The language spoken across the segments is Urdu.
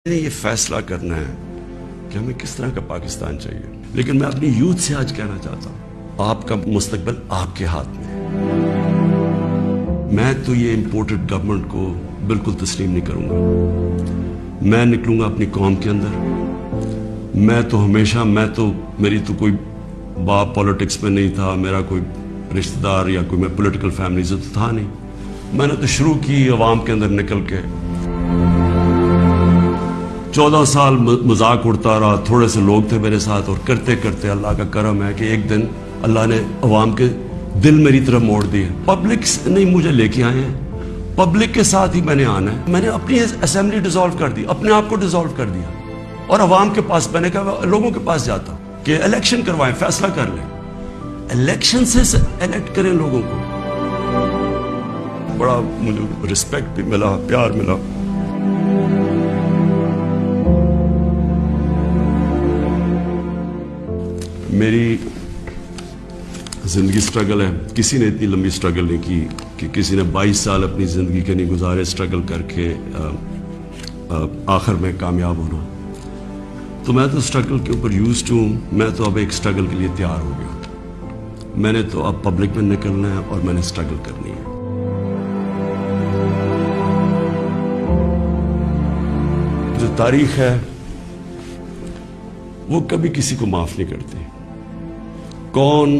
یہ فیصلہ کرنا ہے کہ ہمیں کس طرح کا پاکستان چاہیے، لیکن میں اپنی یوتھ سے آج کہنا چاہتا ہوں آپ کا مستقبل آپ کے ہاتھ میں ہے۔ میں تو یہ امپورٹڈ گورنمنٹ کو بالکل تسلیم نہیں کروں گا۔ میں نکلوں گا اپنی قوم کے اندر۔ میں تو ہمیشہ میری تو کوئی باپ پولیٹکس میں نہیں تھا، میرا کوئی رشتہ دار یا کوئی میں پولیٹیکل فیملی سے تو تھا نہیں۔ میں نے تو شروع کی عوام کے اندر نکل کے 14 سال مذاق اڑتا رہا، تھوڑے سے لوگ تھے میرے ساتھ، اور کرتے کرتے اللہ کا کرم ہے کہ ایک دن اللہ نے عوام کے دل میری طرف موڑ دیے۔ پبلک نہیں مجھے لے کے آئے ہیں، پبلک کے ساتھ ہی میں نے آنا ہے۔ میں نے اپنی اسمبلی ڈیزالو کر دی، اپنے آپ کو ڈیزالو کر دیا، اور عوام کے پاس میں نے کہا لوگوں کے پاس جاتا کہ الیکشن کروائیں، فیصلہ کر لیں، الیکشن سے الیکٹ کریں لوگوں کو۔ بڑا مجھے رسپیکٹ بھی ملا، پیار ملا۔ میری زندگی سٹرگل ہے، کسی نے اتنی لمبی سٹرگل نہیں کی کہ کسی نے 22 سال اپنی زندگی کے نہیں گزارے سٹرگل کر کے آخر میں کامیاب ہونا۔ تو میں تو سٹرگل کے اوپر یوزڈ ہوں، میں تو اب ایک سٹرگل کے لیے تیار ہو گیا۔ میں نے تو اب پبلک میں نکلنا ہے اور میں نے سٹرگل کرنی ہے۔ جو تاریخ ہے وہ کبھی کسی کو معاف نہیں کرتی۔ کون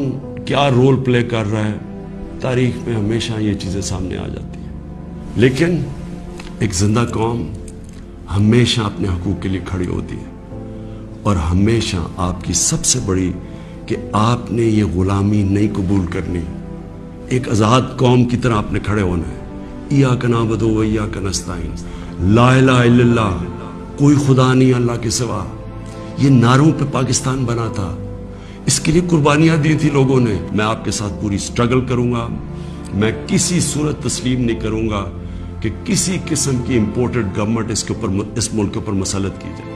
کیا رول پلے کر رہا ہے، تاریخ میں ہمیشہ یہ چیزیں سامنے آ جاتی ہیں، لیکن ایک زندہ قوم ہمیشہ اپنے حقوق کے لیے کھڑی ہوتی ہے، اور ہمیشہ آپ کی سب سے بڑی کہ آپ نے یہ غلامی نہیں قبول کرنی۔ ایک آزاد قوم کی طرح آپ نے کھڑے ہونا ہے۔ ایاک نعبد و ایاک نستعین، لا الہ الا اللہ، کوئی خدا نہیں اللہ کے سوا۔ یہ نعروں پہ پاکستان بنا تھا، اس کے لیے قربانیاں دی تھی لوگوں نے۔ میں آپ کے ساتھ پوری سٹرگل کروں گا۔ میں کسی صورت تسلیم نہیں کروں گا کہ کسی قسم کی امپورٹڈ گورنمنٹ اس ملک کے اوپر مسلط کی جائے۔